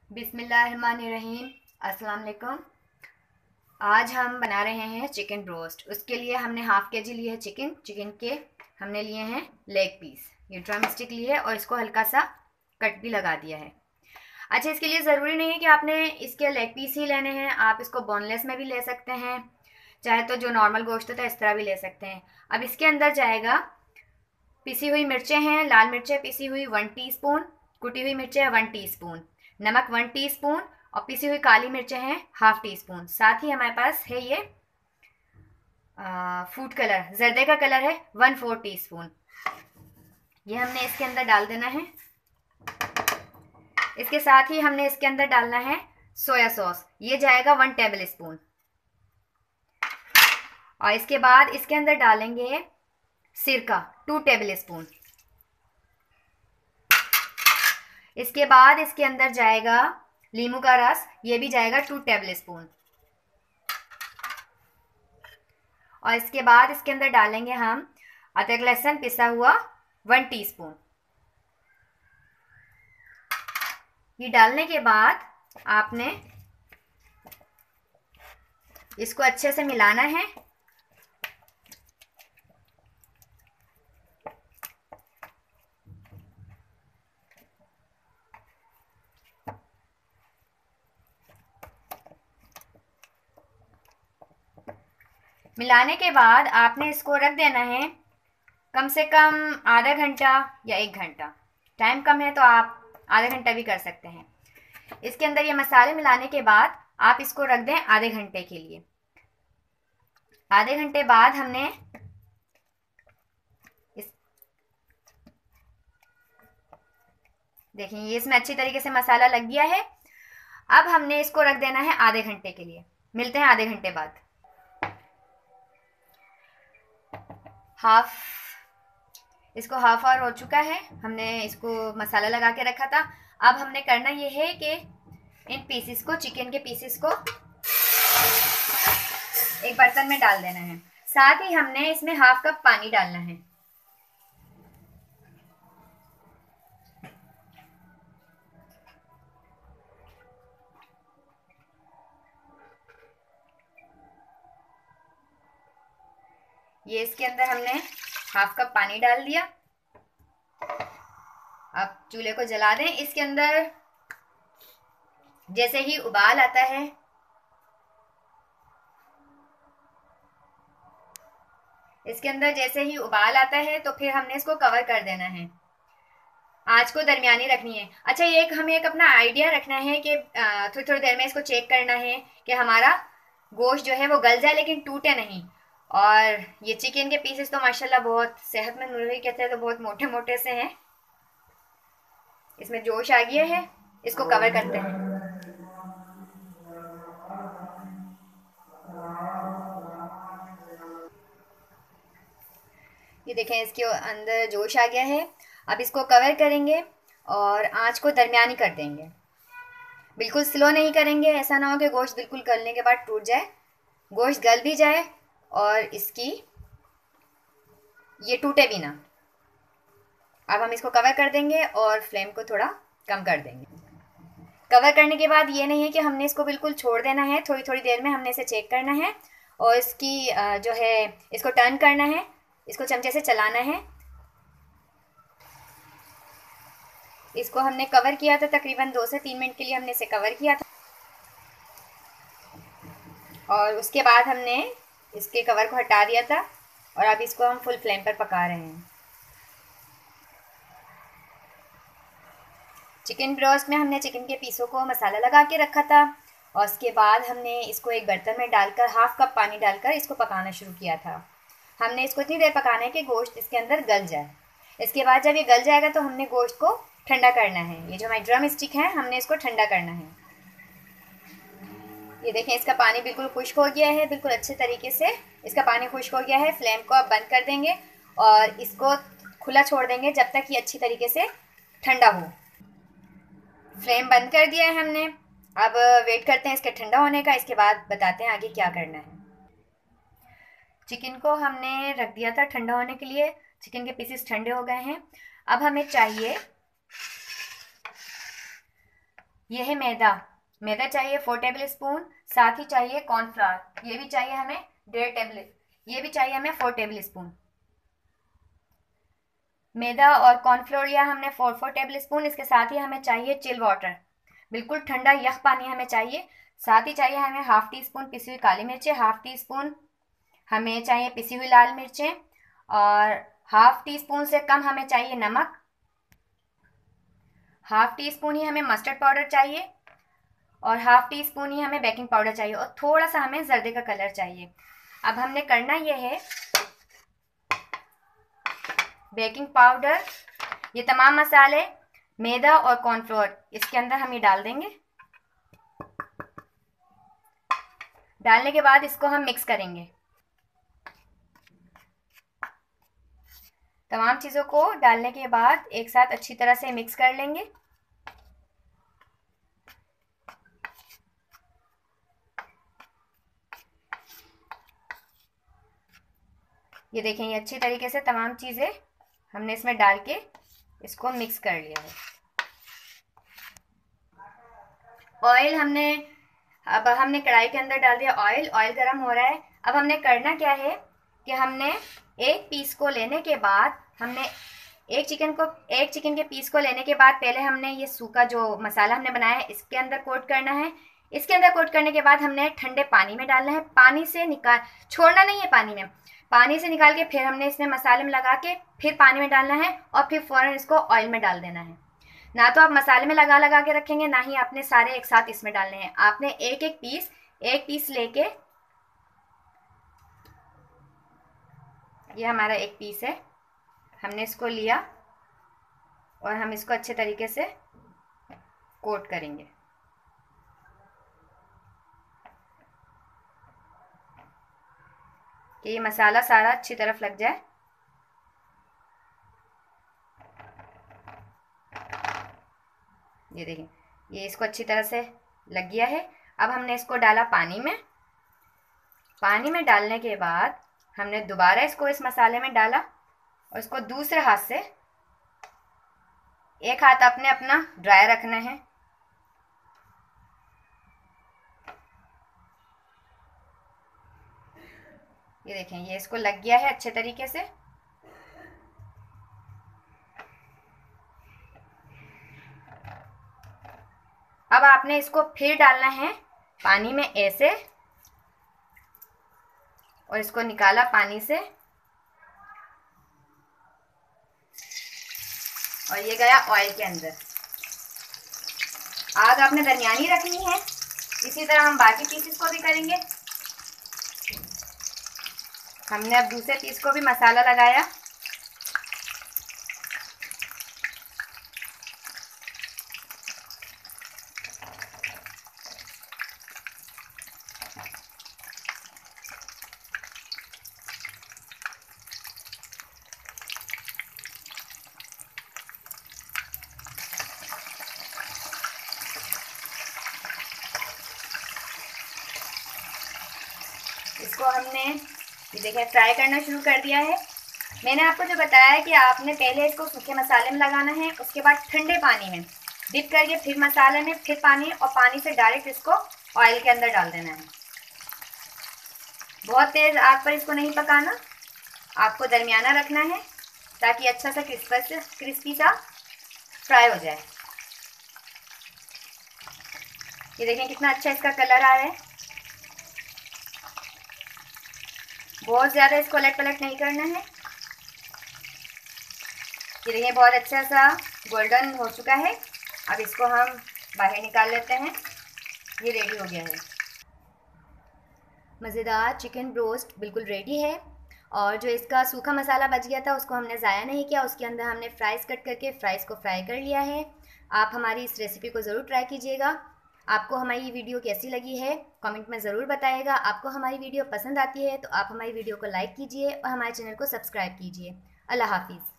बिस्मिल्लाहिर्रहमानिर्रहीम। अस्सलाम वालेकुम। आज हम बना रहे हैं चिकन रोस्ट। उसके लिए हमने हाफ़ के जी लिए है चिकन के हमने लिए हैं लेग पीस। ये ड्रम स्टिक लिए है और इसको हल्का सा कट भी लगा दिया है। अच्छा, इसके लिए ज़रूरी नहीं है कि आपने इसके लेग पीस ही लेने हैं, आप इसको बोनलेस में भी ले सकते हैं, चाहे तो जो नॉर्मल गोश्त होता है इस तरह भी ले सकते हैं। अब इसके अंदर जाएगा पिसी हुई मिर्चें हैं, लाल मिर्चें पिसी हुई 1 टीस्पून, कुटी हुई मिर्चें 1 टीस्पून, नमक 1 टीस्पून और पिसी हुई काली मिर्चें हैं हाफ टी स्पून। साथ ही हमारे पास है ये फूड कलर, जर्दे का कलर है 1/4 टीस्पून। ये हमने इसके अंदर डाल देना है। इसके साथ ही हमने इसके अंदर डालना है सोया सॉस, ये जाएगा 1 टेबल स्पून। और इसके बाद इसके अंदर डालेंगे सिरका 2 टेबल स्पून। इसके बाद इसके अंदर जाएगा नींबू का रस, ये भी जाएगा 2 टेबल स्पून। और इसके बाद इसके अंदर डालेंगे हम अदरक लहसुन पिसा हुआ 1 टीस्पून। ये डालने के बाद आपने इसको अच्छे से मिलाना है। मिलाने के बाद आपने इसको रख देना है कम से कम आधा घंटा या 1 घंटा। टाइम कम है तो आप आधा घंटा भी कर सकते हैं। इसके अंदर ये मसाले मिलाने के बाद आप इसको रख दें आधे घंटे के लिए। आधे घंटे बाद हमने देखिए ये इसमें अच्छी तरीके से मसाला लग गया है। अब हमने इसको रख देना है आधे घंटे के लिए। मिलते हैं आधे घंटे बाद। इसको हाफ आवर हो चुका है, हमने इसको मसाला लगा के रखा था। अब हमने करना ये है कि इन पीसेस को, चिकन के पीसेस को एक बर्तन में डाल देना है। साथ ही हमने इसमें हाफ कप पानी डालना है। ये इसके अंदर हमने हाफ कप पानी डाल दिया। अब चूल्हे को जला दें। इसके अंदर जैसे ही उबाल आता है तो फिर हमने इसको कवर कर देना है। आँच को दरमियानी रखनी है। अच्छा, ये हमें एक अपना आइडिया रखना है कि थोड़ी थोड़ी देर में इसको चेक करना है कि हमारा गोश्त जो है वो गल जाए लेकिन टूटे नहीं। और ये चिकन के पीसेस तो माशाल्लाह बहुत सेहतमंद मुर्गी कहते हैं तो बहुत मोटे मोटे से हैं। इसमें जोश आ गया है। इसको कवर करते हैं। ये देखें इसके अंदर जोश आ गया है। अब इसको कवर करेंगे और आँच को दरमियानी कर देंगे। बिल्कुल स्लो नहीं करेंगे, ऐसा ना हो कि गोश्त बिल्कुल गलने के बाद टूट जाए। गोश्त गल भी जाए और इसकी ये टूटे भी ना। अब हम इसको कवर कर देंगे और फ्लेम को थोड़ा कम कर देंगे। कवर करने के बाद ये नहीं है कि हमने इसको बिल्कुल छोड़ देना है, थोड़ी थोड़ी देर में हमने इसे चेक करना है और इसकी जो है इसको टर्न करना है, इसको चमचे से चलाना है। इसको हमने कवर किया था तकरीबन 2 से 3 मिनट के लिए हमने इसे कवर किया था और उसके बाद हमने इसके कवर को हटा दिया था और अब इसको हम फुल फ्लेम पर पका रहे हैं। चिकन ब्रोस्ट में हमने चिकन के पीसों को मसाला लगा के रखा था और उसके बाद हमने इसको एक बर्तन में डालकर हाफ कप पानी डालकर इसको पकाना शुरू किया था। हमने इसको इतनी देर पकाना है कि गोश्त इसके अंदर गल जाए। इसके बाद जब ये गल जाएगा तो हमने गोश्त को ठंडा करना है। ये जो हमारी ड्रम स्टिक है हमने इसको ठंडा करना है। ये देखें इसका पानी बिल्कुल खुश्क हो गया है, बिल्कुल अच्छे तरीके से इसका पानी खुश्क हो गया है। फ्लेम को अब बंद कर देंगे और इसको खुला छोड़ देंगे जब तक ये अच्छी तरीके से ठंडा हो। फ्लेम बंद कर दिया है हमने। अब वेट करते हैं इसके ठंडा होने का, इसके बाद बताते हैं आगे क्या करना है। चिकन को हमने रख दिया था ठंडा होने के लिए। चिकन के पीसेस ठंडे हो गए हैं। अब हमें चाहिए ये है मैदा। मैदा चाहिए 4 टेबल स्पून। साथ ही चाहिए कॉर्नफ्लावर, ये भी चाहिए हमें 1.5 टेबल, ये भी चाहिए हमें 4 टेबल स्पून। मैदा और कॉर्नफ्लोर लिया हमने 4 टेबल स्पून। इसके साथ ही हमें चाहिए चिल वाटर, बिल्कुल ठंडा यख पानी हमें चाहिए। साथ ही चाहिए हमें हाफ टी स्पून पिसी हुई काली मिर्चें, हाफ टी स्पून हमें चाहिए पिसी हुई लाल मिर्चें, और हाफ टी स्पून से कम हमें चाहिए नमक। हाफ टी स्पून ही हमें मस्टर्ड पाउडर चाहिए, और हाफ टी स्पून ही हमें बेकिंग पाउडर चाहिए, और थोड़ा सा हमें जर्दे का कलर चाहिए। अब हमने करना यह है, बेकिंग पाउडर, ये तमाम मसाले, मैदा और कॉर्नफ्लोर इसके अंदर हम ये डाल देंगे। डालने के बाद इसको हम मिक्स करेंगे। तमाम चीज़ों को डालने के बाद एक साथ अच्छी तरह से मिक्स कर लेंगे। ये देखें, ये अच्छी तरीके से तमाम चीज़ें हमने इसमें डाल के इसको मिक्स कर लिया है। ऑयल हमने, अब हमने कढ़ाई के अंदर डाल दिया ऑयल। ऑयल गर्म हो रहा है। अब हमने करना क्या है कि हमने एक पीस को लेने के बाद, हमने एक चिकन के पीस को लेने के बाद पहले हमने ये सूखा जो मसाला हमने बनाया है इसके अंदर कोट करना है। इसके अंदर कोट करने के बाद हमने ठंडे पानी में डालना है। पानी से निकाल, छोड़ना नहीं है पानी में, पानी से निकाल के फिर हमने इसमें मसाले में लगा के फिर पानी में डालना है, और फिर फ़ौरन इसको ऑयल में डाल देना है। ना तो आप मसाले में लगा लगा के रखेंगे, ना ही आपने सारे एक साथ इसमें डालने हैं। आपने एक पीस लेके, ये हमारा एक पीस है, हमने इसको लिया और हम इसको अच्छे तरीके से कोट करेंगे। कि ये मसाला सारा अच्छी तरफ लग जाए। ये देखें, ये इसको अच्छी तरह से लग गया है। अब हमने इसको डाला पानी में। पानी में डालने के बाद हमने दोबारा इसको इस मसाले में डाला, और इसको दूसरे हाथ से, एक हाथ आपने अपना ड्राई रखना है। ये देखें, ये इसको लग गया है अच्छे तरीके से। अब आपने इसको फिर डालना है पानी में ऐसे, और इसको निकाला पानी से, और ये गया ऑयल के अंदर। आग आपने दरमियानी रखनी है। इसी तरह हम बाकी पीसेस को भी करेंगे। हमने अब दूसरे पीस को भी मसाला लगाया। इसको हमने, ये देखिए, फ्राई करना शुरू कर दिया है। मैंने आपको जो बताया है कि आपने पहले इसको सूखे मसाले में लगाना है, उसके बाद ठंडे पानी में डिप करके फिर मसाले में, फिर पानी, और पानी से डायरेक्ट इसको ऑयल के अंदर डाल देना है। बहुत तेज़ आग पर इसको नहीं पकाना, आपको दरमियाना रखना है ताकि अच्छा सा क्रिस्पी सा फ्राई हो जाए। ये देखें कितना अच्छा इसका कलर आ रहा है। बहुत ज़्यादा इसको उलट पलट नहीं करना है। ये देखिए, बहुत अच्छा सा गोल्डन हो चुका है। अब इसको हम बाहर निकाल लेते हैं। ये रेडी हो गया है। मज़ेदार चिकन ब्रोस्ट बिल्कुल रेडी है। और जो इसका सूखा मसाला बच गया था उसको हमने ज़ाया नहीं किया, उसके अंदर हमने फ्राइज़ कट करके फ्राइज़ को फ्राई कर लिया है। आप हमारी इस रेसिपी को ज़रूर ट्राई कीजिएगा। आपको हमारी वीडियो कैसी लगी है कमेंट में ज़रूर बताइएगा। आपको हमारी वीडियो पसंद आती है तो आप हमारी वीडियो को लाइक कीजिए और हमारे चैनल को सब्सक्राइब कीजिए। अल्लाह हाफिज़।